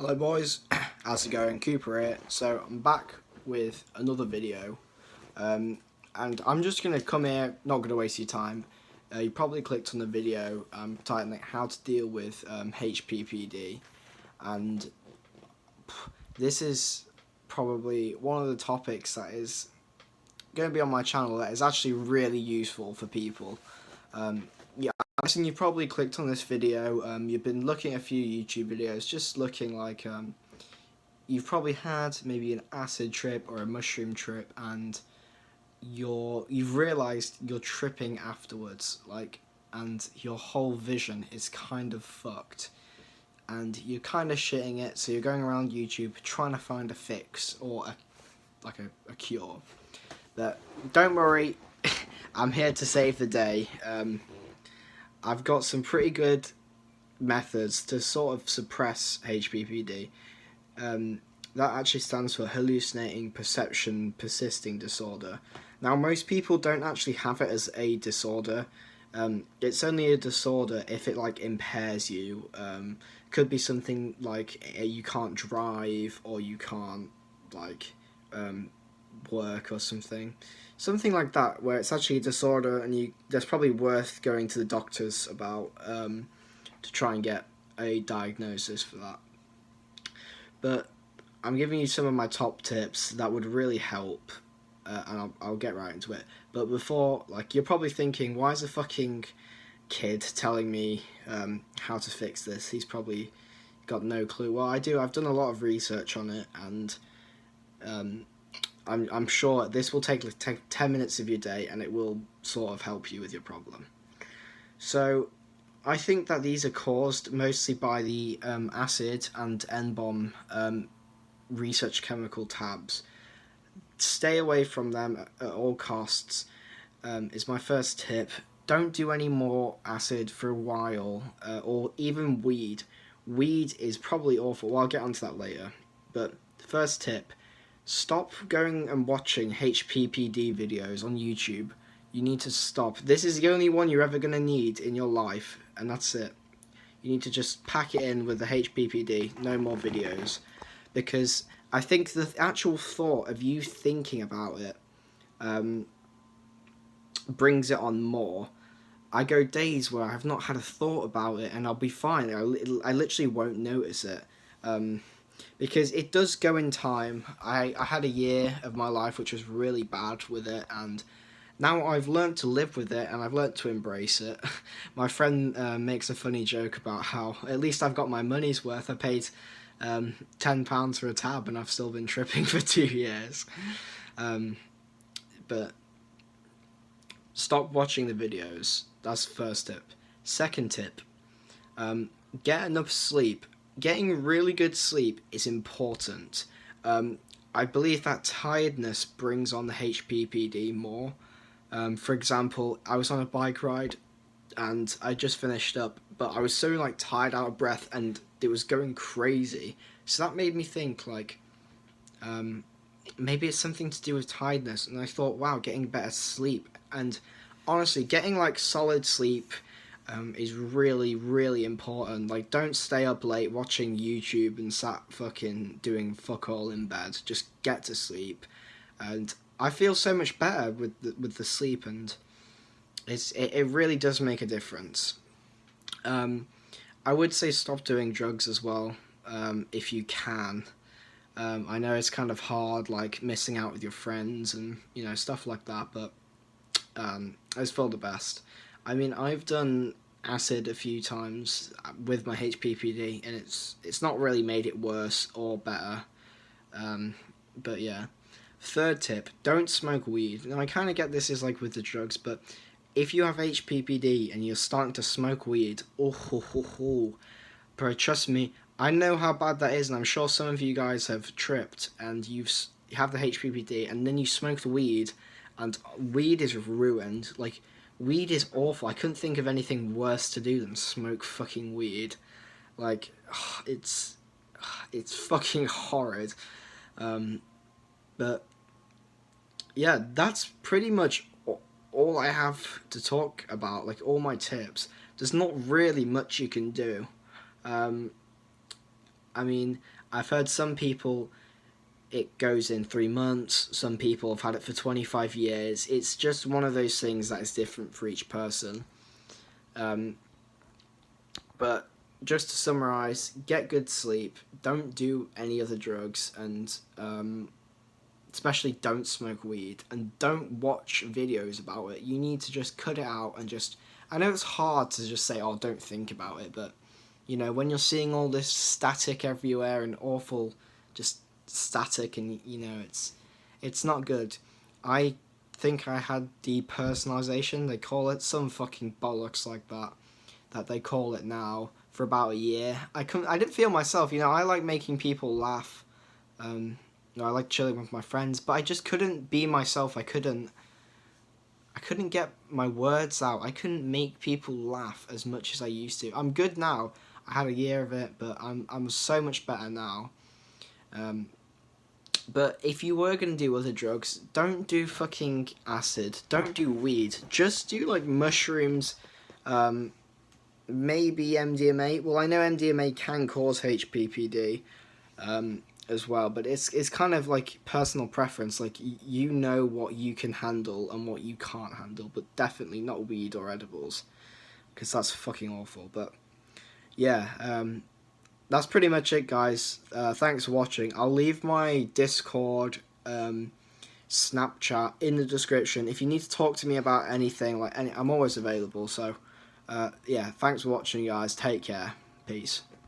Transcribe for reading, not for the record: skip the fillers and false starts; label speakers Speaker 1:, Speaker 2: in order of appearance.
Speaker 1: Hello boys, how's it going? Cooper here. So I'm back with another video, and I'm just going to come here, not going to waste your time. You probably clicked on the video titling how to deal with HPPD, and this is probably one of the topics that is going to be on my channel that is actually really useful for people. Yeah, I'm guessing you probably clicked on this video, you've been looking at a few YouTube videos, just looking like you've probably had maybe an acid trip or a mushroom trip, and you've realised you're tripping afterwards, and your whole vision is kind of fucked, and you're kind of shitting it, so you're going around YouTube trying to find a fix or a cure. But don't worry, I'm here to save the day. I've got some pretty good methods to sort of suppress HPPD. That actually stands for hallucinating perception persisting disorder. Now, most people don't actually have it as a disorder. It's only a disorder if it impairs you. Could be something like you can't drive, or you can't work or something like that, where it's actually a disorder, and that's probably worth going to the doctors about to try and get a diagnosis for that. But I'm giving you some of my top tips that would really help, and I'll get right into it. But before, you're probably thinking, why is a fucking kid telling me how to fix this? He's probably got no clue. Well, I've done a lot of research on it, and I'm sure this will take 10 minutes of your day, and it will sort of help you with your problem. So I think that these are caused mostly by the acid and Nbome research chemical tabs. Stay away from them at all costs, is my first tip. Don't do any more acid for a while, or even weed. Weed is probably awful. Well, I'll get onto that later. But first tip, stop going and watching HPPD videos on YouTube. You need to stop. This is the only one you're ever going to need in your life, and that's it. You need to just pack it in with the HPPD, no more videos. Because I think the actual thought of you thinking about it brings it on more. I go days where I have not had a thought about it, and I'll be fine. I literally won't notice it. Because it does go in time. I had a year of my life which was really bad with it, and now I've learned to live with it, and I've learned to embrace it. My friend makes a funny joke about how at least I've got my money's worth. I paid £10 for a tab, and I've still been tripping for 2 years. But stop watching the videos. That's the first tip. Second tip, get enough sleep. Getting really good sleep is important. I believe that tiredness brings on the HPPD more. For example, I was on a bike ride, and I just finished up, but I was so tired, out of breath, and it was going crazy. So that made me think maybe it's something to do with tiredness. And I thought, wow, getting better sleep. And honestly, getting solid sleep is really, really important. Don't stay up late watching YouTube and sat fucking doing fuck all in bed. Just get to sleep, and I feel so much better with the sleep, and it really does make a difference. I would say stop doing drugs as well, if you can. I know it's kind of hard, missing out with your friends and stuff like that, but I just feel the best. I mean, I've done acid a few times with my HPPD, and it's not really made it worse or better. But yeah. Third tip, don't smoke weed. Now, I kind of get this is with the drugs, but if you have HPPD and you're starting to smoke weed, bro, trust me, I know how bad that is, and I'm sure some of you guys have tripped, and you have the HPPD, and then you smoke the weed, and weed is ruined. Weed is awful. I couldn't think of anything worse to do than smoke fucking weed. It's fucking horrid. But yeah, that's pretty much all I have to talk about. All my tips. There's not really much you can do. I mean, I've heard some people it goes in 3 months. Some people have had it for 25 years. It's just one of those things that is different for each person. But just to summarize, get good sleep. Don't do any other drugs, and especially don't smoke weed, and don't watch videos about it. You need to just cut it out and just. I know it's hard to just say, "Oh, don't think about it," but you know, when you're seeing all this static everywhere and awful, just static, and you know, it's not good. I think I had depersonalization. They call it some fucking bollocks like that they call it now, for about a year. I didn't feel myself. You know, I like making people laugh. You know, I like chilling with my friends, but I just couldn't be myself. I couldn't get my words out. I couldn't make people laugh as much as I used to. I'm good now. I had a year of it, but I'm so much better now. But if you were gonna do other drugs, don't do fucking acid. Don't do weed. Just do like mushrooms. Maybe MDMA. Well, I know MDMA can cause HPPD as well, but it's kind of like personal preference. Like, you know what you can handle and what you can't handle, but definitely not weed or edibles, because that's fucking awful. But yeah, that's pretty much it, guys. Thanks for watching. I'll leave my Discord, Snapchat in the description. If you need to talk to me about anything, I'm always available. So, yeah, thanks for watching, guys. Take care. Peace.